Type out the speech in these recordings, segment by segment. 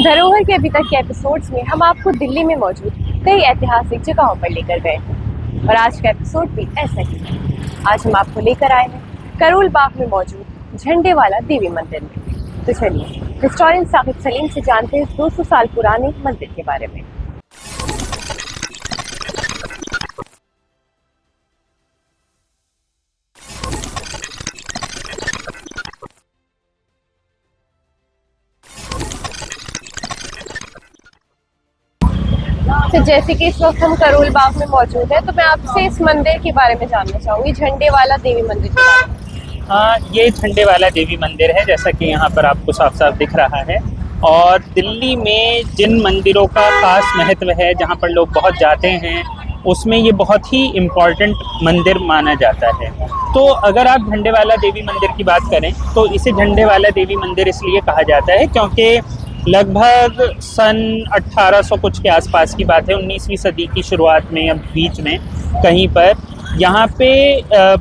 धरोहर के अभी तक के एपिसोड्स में हम आपको दिल्ली में मौजूद कई ऐतिहासिक जगहों पर लेकर गए हैं और आज का एपिसोड भी ऐसा ही है। आज हम आपको लेकर आए हैं करोल बाग में मौजूद झंडे वाला देवी मंदिर में। तो चलिए हिस्टोरियन साहिब सलीम से जानते हैं 200 साल पुराने मंदिर के बारे में। तो जैसे कि इस वक्त हम करोल बाग में मौजूद है, तो मैं आपसे इस मंदिर के बारे में जानना चाहूंगी, झंडे वाला देवी मंदिर के बारे में। हाँ, ये झंडे वाला देवी मंदिर है, जैसा कि यहाँ पर आपको साफ साफ दिख रहा है। और दिल्ली में जिन मंदिरों का खास महत्व है, जहाँ पर लोग बहुत जाते हैं, उसमें ये बहुत ही इम्पॉर्टेंट मंदिर माना जाता है। तो अगर आप झंडे वाला देवी मंदिर की बात करें तो इसे झंडे वाला देवी मंदिर इसलिए कहा जाता है क्योंकि लगभग सन 1800 कुछ के आसपास की बात है, 19वीं सदी की शुरुआत में या बीच में कहीं पर यहाँ पे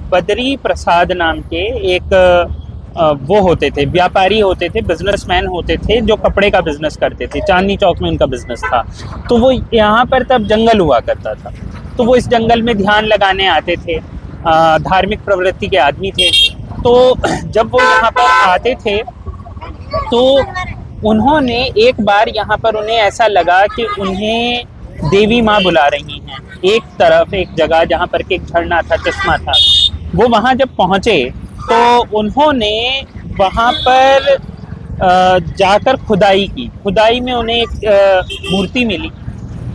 बद्री प्रसाद नाम के एक वो होते थे, व्यापारी होते थे, बिजनेसमैन होते थे जो कपड़े का बिजनेस करते थे। चांदनी चौक में उनका बिजनेस था। तो वो यहाँ पर तब जंगल हुआ करता था, तो वो इस जंगल में ध्यान लगाने आते थे। धार्मिक प्रवृत्ति के आदमी थे। तो जब वो यहाँ पर आते थे तो उन्होंने एक बार यहाँ पर उन्हें ऐसा लगा कि उन्हें देवी माँ बुला रही हैं। एक तरफ एक जगह जहाँ पर एक झरना था, चश्मा था, वो वहाँ जब पहुँचे तो उन्होंने वहाँ पर जाकर खुदाई की। खुदाई में उन्हें एक मूर्ति मिली।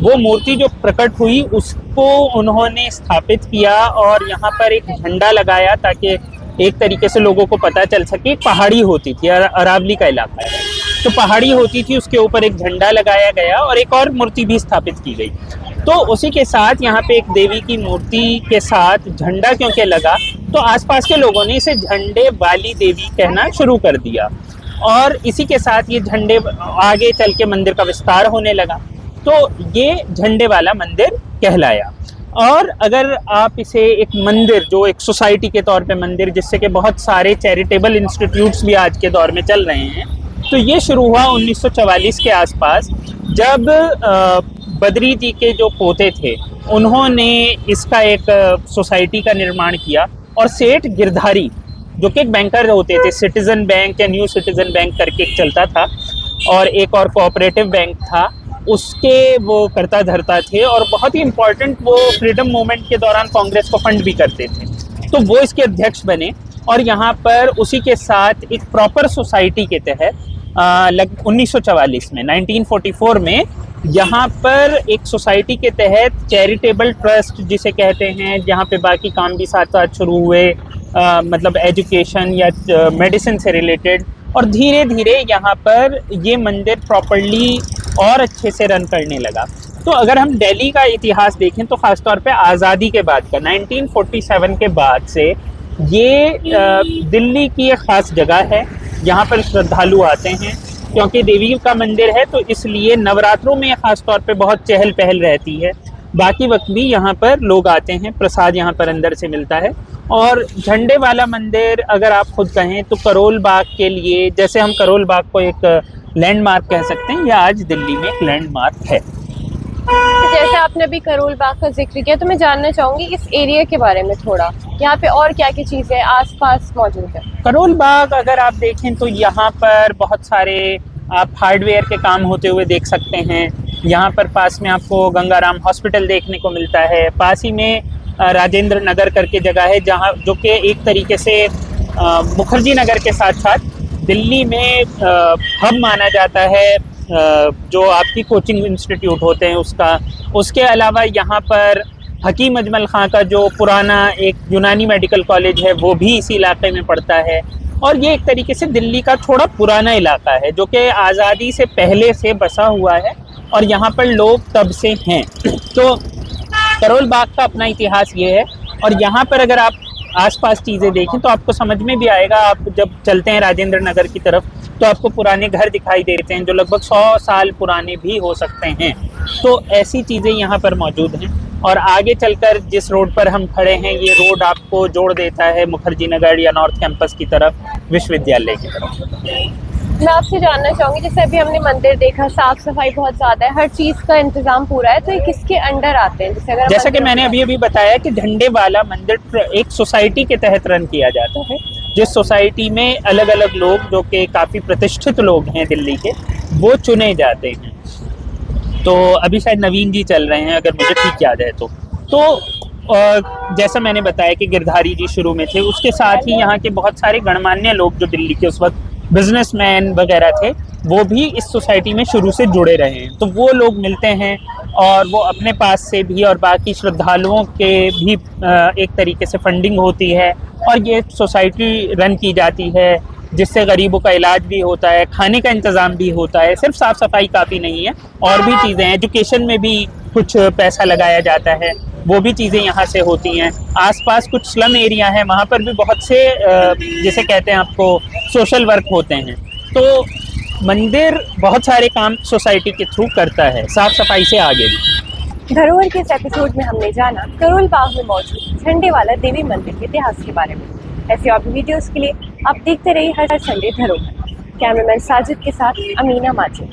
वो मूर्ति जो प्रकट हुई उसको उन्होंने स्थापित किया और यहाँ पर एक झंडा लगाया ताकि एक तरीके से लोगों को पता चल सके। पहाड़ी होती थी, अरावली का इलाका है, तो पहाड़ी होती थी, उसके ऊपर एक झंडा लगाया गया और एक और मूर्ति भी स्थापित की गई। तो उसी के साथ यहाँ पे एक देवी की मूर्ति के साथ झंडा क्योंकि लगा तो आसपास के लोगों ने इसे झंडे वाली देवी कहना शुरू कर दिया और इसी के साथ ये झंडे आगे चल के मंदिर का विस्तार होने लगा। तो ये झंडे वाला मंदिर कहलाया। और अगर आप इसे एक मंदिर, जो एक सोसाइटी के तौर पे मंदिर, जिससे कि बहुत सारे चैरिटेबल इंस्टीट्यूट्स भी आज के दौर में चल रहे हैं, तो ये शुरू हुआ 1944 के आसपास, जब बद्री जी के जो पोते थे उन्होंने इसका एक सोसाइटी का निर्माण किया। और सेठ गिरधारी जो कि एक बैंकर होते थे, सिटीजन बैंक या न्यू सिटीजन बैंक करके एक चलता था और एक और कोऑपरेटिव बैंक था, उसके वो करता धरता थे और बहुत ही इम्पोर्टेंट, वो फ्रीडम मूवमेंट के दौरान कांग्रेस को फंड भी करते थे। तो वो इसके अध्यक्ष बने और यहाँ पर उसी के साथ एक प्रॉपर सोसाइटी के तहत 1944 में 1944 में यहाँ पर एक सोसाइटी के तहत चैरिटेबल ट्रस्ट जिसे कहते हैं, जहाँ पे बाकी काम भी साथ साथ शुरू हुए, मतलब एजुकेशन या मेडिसिन से रिलेटेड। और धीरे धीरे यहाँ पर ये मंदिर प्रॉपर्ली और अच्छे से रन करने लगा। तो अगर हम दिल्ली का इतिहास देखें तो ख़ासतौर पे आज़ादी के बाद का 1947 के बाद से ये दिल्ली की एक ख़ास जगह है। यहाँ पर श्रद्धालु आते हैं क्योंकि देवी का मंदिर है, तो इसलिए नवरात्रों में ख़ास तौर पे बहुत चहल पहल रहती है। बाकी वक्त भी यहाँ पर लोग आते हैं, प्रसाद यहाँ पर अंदर से मिलता है। और झंडे वाला मंदिर अगर आप खुद कहें तो करोल बाग के लिए, जैसे हम करोल बाग को एक लैंडमार्क कह सकते हैं, या आज दिल्ली में एक लैंडमार्क है। तो जैसे आपने अभी करोल बाग का जिक्र किया, तो मैं जानना चाहूंगी इस एरिया के बारे में थोड़ा, यहाँ पे और क्या क्या चीज़ें आसपास मौजूद है। करोल बाग अगर आप देखें तो यहाँ पर बहुत सारे आप हार्डवेयर के काम होते हुए देख सकते हैं। यहाँ पर पास में आपको गंगाराम हॉस्पिटल देखने को मिलता है। पास ही में राजेंद्र नगर करके जगह है, जहाँ जो कि एक तरीके से मुखर्जी नगर के साथ साथ दिल्ली में हब माना जाता है, जो आपकी कोचिंग इंस्टीट्यूट होते हैं उसका। उसके अलावा यहाँ पर हकीम अजमल खां का जो पुराना एक यूनानी मेडिकल कॉलेज है, वो भी इसी इलाके में पड़ता है। और ये एक तरीके से दिल्ली का थोड़ा पुराना इलाका है जो कि आज़ादी से पहले से बसा हुआ है और यहाँ पर लोग तब से हैं। तो करोल बाग का अपना इतिहास ये है। और यहाँ पर अगर आप आसपास चीज़ें देखें तो आपको समझ में भी आएगा। आप जब चलते हैं राजेंद्र नगर की तरफ तो आपको पुराने घर दिखाई देते हैं जो लगभग 100 साल पुराने भी हो सकते हैं। तो ऐसी चीज़ें यहाँ पर मौजूद हैं। और आगे चलकर जिस रोड पर हम खड़े हैं, ये रोड आपको जोड़ देता है मुखर्जी नगर या नॉर्थ कैंपस की तरफ, विश्वविद्यालय की तरफ। मैं आपसे जानना चाहूंगी, जैसे अभी हमने मंदिर देखा, साफ सफाई बहुत ज्यादा है, हर चीज का इंतजाम पूरा है, तो ये किसके अंडर आते हैं? जैसे अगर जैसा कि मैंने अभी अभी बताया कि झंडे वाला मंदिर एक सोसाइटी के तहत रन किया जाता है, जिस सोसाइटी में अलग अलग लोग जो कि काफ़ी प्रतिष्ठित लोग हैं दिल्ली के, वो चुने जाते हैं। तो अभी शायद नवीन जी चल रहे हैं, अगर मुझे ठीक याद है तो जैसा मैंने बताया कि गिरधारी जी शुरू में थे, उसके साथ ही यहाँ के बहुत सारे गणमान्य लोग जो दिल्ली के उस वक्त बिजनेसमैन वगैरह थे, वो भी इस सोसाइटी में शुरू से जुड़े रहे हैं। तो वो लोग मिलते हैं और वो अपने पास से भी और बाकी श्रद्धालुओं के भी एक तरीके से फंडिंग होती है, और ये सोसाइटी रन की जाती है, जिससे गरीबों का इलाज भी होता है, खाने का इंतज़ाम भी होता है। सिर्फ साफ़ सफाई काफ़ी नहीं है, और भी चीज़ें हैं। एजुकेशन में भी कुछ पैसा लगाया जाता है, वो भी चीज़ें यहाँ से होती हैं। आसपास कुछ स्लम एरिया है, वहाँ पर भी बहुत से जिसे कहते हैं आपको सोशल वर्क होते हैं। तो मंदिर बहुत सारे काम सोसाइटी के थ्रू करता है, साफ़ सफाई से आगे भी। धरोहर के इस एपिसोड में हमने जाना करोल बाग में मौजूद झंडे वाला देवी मंदिर के इतिहास के बारे में। ऐसे और भी वीडियोस के लिए आप देखते रहिए हर संडे धरोहर। कैमरामैन साजिद के साथ अमीना माजिद।